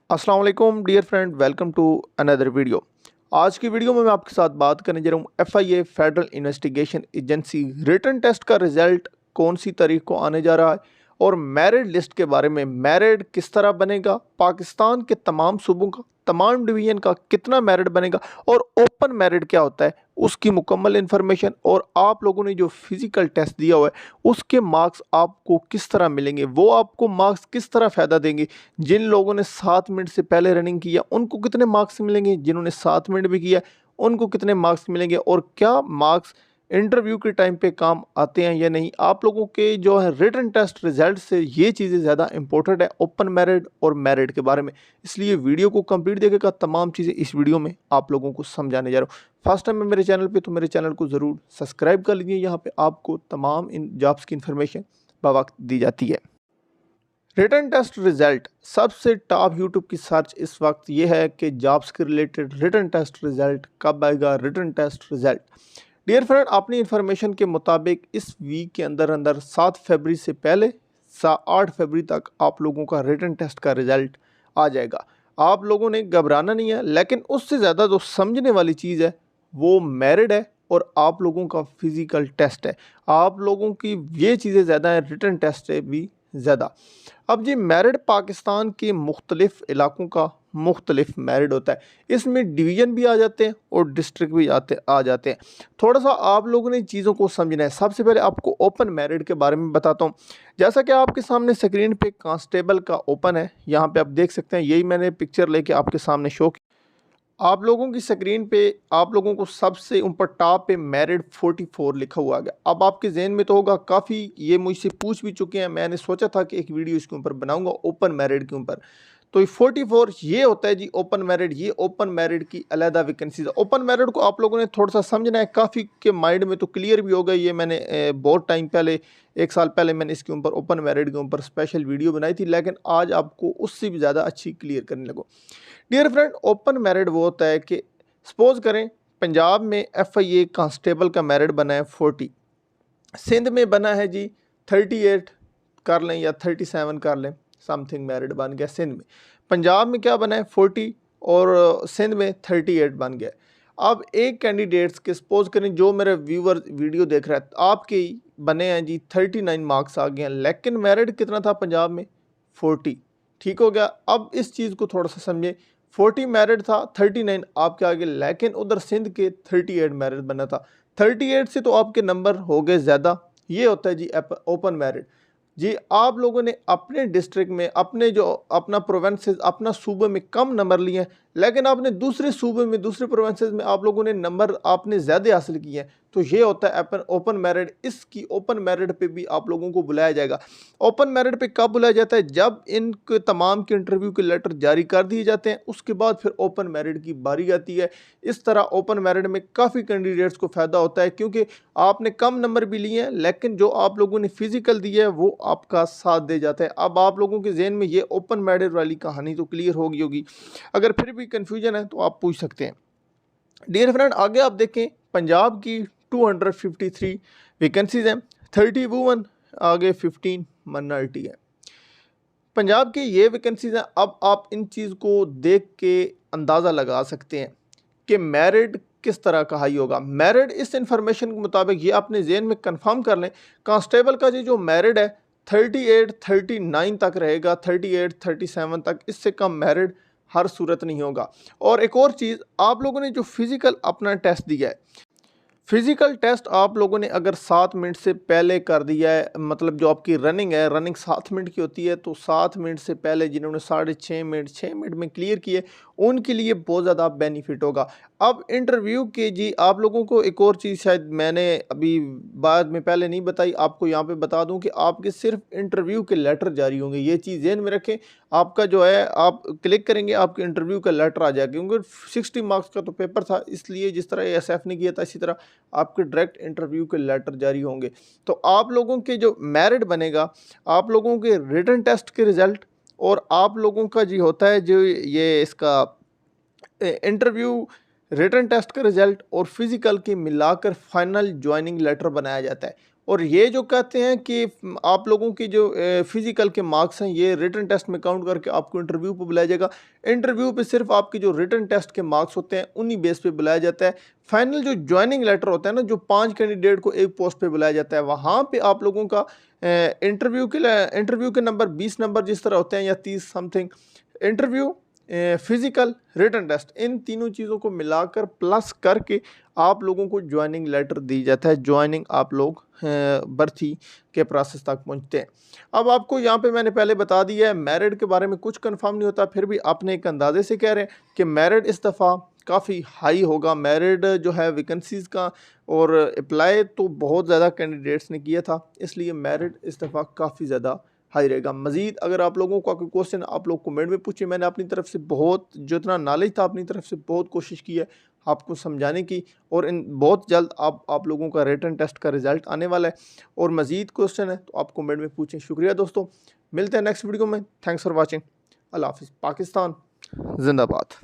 अस्सलाम वालेकुम dear friend, welcome to another video. आज की वीडियो में मैं आपके साथ बात करने जा रहा हूँ FIA federal investigation agency written test का रिजल्ट कौन सी तारीख को आने जा रहा है और मेरिट लिस्ट के बारे में। मेरिट किस तरह बनेगा, पाकिस्तान के तमाम सूबों का, तमाम डिवीज़न का कितना मेरिट बनेगा और ओपन मेरिट क्या होता है, उसकी मुकम्मल इन्फॉर्मेशन। और आप लोगों ने जो फिज़िकल टेस्ट दिया हुआ है उसके मार्क्स आपको किस तरह मिलेंगे, वो आपको मार्क्स किस तरह फ़ायदा देंगे। जिन लोगों ने 7 मिनट से पहले रनिंग किया उनको कितने मार्क्स मिलेंगे, जिन्होंने 7 मिनट भी किया उनको कितने मार्क्स मिलेंगे, और क्या मार्क्स इंटरव्यू के टाइम पे काम आते हैं या नहीं। आप लोगों के जो है रिटन टेस्ट रिजल्ट से ये चीज़ें ज़्यादा इंपॉर्टेंट है ओपन मेरिट और मेरिट के बारे में। इसलिए वीडियो को कंप्लीट देखिएगा, तमाम चीज़ें इस वीडियो में आप लोगों को समझाने जा रहा हूँ। फर्स्ट टाइम है मेरे चैनल पे तो मेरे चैनल को ज़रूर सब्सक्राइब कर लीजिए। यहाँ पे आपको तमाम इन जॉब्स की इन्फॉर्मेशन बवक्त दी जाती है। रिटन टेस्ट रिजल्ट सबसे टॉप यूट्यूब की सर्च इस वक्त ये है कि जॉब्स के रिलेटेड रिटन टेस्ट रिजल्ट कब आएगा, written test result. Dear friend, अपनी इन्फॉर्मेशन के मुताबिक इस वीक के अंदर अंदर 7 फरवरी से पहले 8 फरवरी तक आप लोगों का रिटन टेस्ट का रिजल्ट आ जाएगा। आप लोगों ने घबराना नहीं है, लेकिन उससे ज़्यादा जो समझने वाली चीज़ है वो मेरिट है और आप लोगों का फिज़िकल टेस्ट है। आप लोगों की ये चीज़ें ज़्यादा हैं, रिटन टेस्ट से भी ज़्यादा। अब जी मेरिट पाकिस्तान के मुख्तलिफ़ इलाकों का मुख्तलिफ मेरिट होता है। इसमें डिवीज़न भी आ जाते हैं और डिस्ट्रिक्ट भी आ जाते हैं। थोड़ा सा आप लोगों ने चीज़ों को समझना है। सबसे पहले आपको ओपन मेरिट के बारे में बताता हूँ। जैसा कि आपके सामने स्क्रीन पे कांस्टेबल का ओपन है, यहाँ पे आप देख सकते हैं, यही मैंने पिक्चर लेके आपके सामने शो की। आप लोगों की स्क्रीन पे आप लोगों को सबसे ऊपर टॉप पे मेरिट 44 लिखा हुआ गया। अब आपके जहन में तो होगा, काफ़ी ये मुझसे पूछ भी चुके हैं, मैंने सोचा था कि एक वीडियो इसके ऊपर बनाऊंगा ओपन मेरिट के ऊपर। तो ये 44 ये होता है जी ओपन मेरिट। ये ओपन मेरिट की अलहदा वैकेंसीज। ओपन मेरिट को आप लोगों ने थोड़ा सा समझना है, काफ़ी के माइंड में तो क्लियर भी होगा। ये मैंने बहुत टाइम पहले, 1 साल पहले मैंने इसके ऊपर ओपन मेरिट के ऊपर स्पेशल वीडियो बनाई थी, लेकिन आज आपको उससे भी ज़्यादा अच्छी क्लियर करने लगो। डियर फ्रेंड, ओपन मेरिट वो होता है कि सपोज करें पंजाब में FIA कांस्टेबल का मेरिट बना है 40, सिंध में बना है जी 38 कर लें या 37 कर लें, समथिंग मेरिट बन गया सिंध में। पंजाब में क्या बना है 40 और सिंध में 38 बन गया। अब एक कैंडिडेट्स के सपोज करें, जो मेरे व्यूवर वीडियो देख रहा है, आपके बने हैं जी 39 मार्क्स आ गए हैं, लेकिन मेरिट कितना था पंजाब में 40। ठीक हो गया। अब इस चीज़ को थोड़ा सा समझे, 40 मेरिट था, 39 आपके आगे, लेकिन उधर सिंध के 38 मेरिट बना था। 38 से तो आपके नंबर हो गए ज़्यादा। ये होता है जी ओपन मेरिट। जी आप लोगों ने अपने डिस्ट्रिक्ट में, अपने जो अपना प्रोविंसेस, अपना सूबे में कम नंबर लिए हैं, लेकिन आपने दूसरे सूबे में, दूसरे प्रोविंसेस में आप लोगों ने नंबर आपने ज़्यादा हासिल किए हैं, तो ये होता है ओपन मेरिट। इसकी ओपन मेरिट पे भी आप लोगों को बुलाया जाएगा। ओपन मेरिट पे कब बुलाया जाता है? जब इनके तमाम के इंटरव्यू के लेटर जारी कर दिए जाते हैं, उसके बाद फिर ओपन मेरिट की बारी आती है। इस तरह ओपन मेरिट में काफ़ी कैंडिडेट्स को फ़ायदा होता है, क्योंकि आपने कम नंबर भी लिए हैं, लेकिन जो आप लोगों ने फिजिकल दिया है वो आपका साथ दे जाता है। अब आप लोगों के जहन में ये ओपन मेरिट वाली कहानी तो क्लियर होगी। अगर फिर भी कंफ्यूजन है तो आप पूछ सकते हैं। डियर फ्रेंड, आगे आप देखें, पंजाब की 253 वैकेंसीज हैं, 30 वुमेन, आगे 15 माइनॉरिटी है। पंजाब की ये वैकेंसीज हैं। अब आप इन चीज़ को देख के अंदाज़ा लगा सकते हैं कि मेरिट किस तरह का हाई होगा। मेरिट इस इंफॉर्मेशन के मुताबिक ये अपने जहन में कंफर्म कर लें, कांस्टेबल का जो मेरिट है 38 39 तक रहेगा, 38 37 तक, इससे कम मेरिट हर सूरत नहीं होगा। और एक और चीज़, आप लोगों ने जो फिज़िकल अपना टेस्ट दिया है, फिज़िकल टेस्ट आप लोगों ने अगर 7 मिनट से पहले कर दिया है, मतलब जो आपकी रनिंग है, रनिंग 7 मिनट की होती है, तो 7 मिनट से पहले जिन्होंने 6.5 मिनट 6 मिनट में क्लियर किए, उनके लिए बहुत ज़्यादा बेनिफिट होगा। अब इंटरव्यू के जी आप लोगों को एक और चीज़ शायद मैंने अभी बाद में पहले नहीं बताई, आपको यहाँ पे बता दूँ कि आपके सिर्फ इंटरव्यू के लेटर जारी होंगे। ये चीज़ ध्यान में रखें। आपका जो है, आप क्लिक करेंगे आपके इंटरव्यू का लेटर आ जाएगा, क्योंकि 60 मार्क्स का तो पेपर था, इसलिए जिस तरह SF ने किया था, इसी तरह आपके डायरेक्ट इंटरव्यू के लेटर जारी होंगे। तो आप लोगों के जो मेरिट बनेगा, आप लोगों के रिटन टेस्ट के रिज़ल्ट और आप लोगों का जी होता है जो ये इसका इंटरव्यू, रिटन टेस्ट का रिज़ल्ट और फिज़िकल के मिलाकर फाइनल ज्वाइनिंग लेटर बनाया जाता है। और ये जो कहते हैं कि आप लोगों की जो फिजिकल के मार्क्स हैं ये रिटन टेस्ट में काउंट करके आपको इंटरव्यू पे बुलाया जाएगा। इंटरव्यू पे सिर्फ आपकी जो रिटन टेस्ट के मार्क्स होते हैं उन्हीं बेस पे बुलाया जाता है। फाइनल जो ज्वाइनिंग लेटर होता है ना, जो 5 कैंडिडेट को एक पोस्ट पे बुलाया जाता है, वहाँ पे आप लोगों का इंटरव्यू के नंबर 20 नंबर जिस तरह होते हैं या 30 something, interview, physical, written test, इन तीनों चीज़ों को मिलाकर प्लस करके आप लोगों को ज्वाइनिंग लेटर दी जाता है। ज्वाइनिंग आप लोग भर्ती के प्रोसेस तक पहुंचते हैं। अब आपको यहाँ पे मैंने पहले बता दिया है, मेरिट के बारे में कुछ कंफर्म नहीं होता, फिर भी आपने एक अंदाजे से कह रहे हैं कि मेरिट इस दफ़ा काफ़ी हाई होगा। मेरिट जो है वैकेंसीज़ का, और अप्लाई तो बहुत ज़्यादा कैंडिडेट्स ने किया था, इसलिए मेरिट इस दफ़ा काफ़ी ज़्यादा हाई रहेगा। मज़ीद अगर आप लोगों का कोई क्वेश्चन आप लोग कमेंट में पूछिए। मैंने अपनी तरफ से बहुत, जितना नॉलेज था अपनी तरफ से बहुत कोशिश की है आपको समझाने की, और इन बहुत जल्द आप लोगों का रिटन टेस्ट का रिज़ल्ट आने वाला है। और मज़ीद क्वेश्चन है तो आप कमेंट में पूछें। शुक्रिया दोस्तों, मिलते हैं नेक्स्ट वीडियो में। Thanks for watching. अल्लाह हाफ़िज़। पाकिस्तान जिंदाबाद।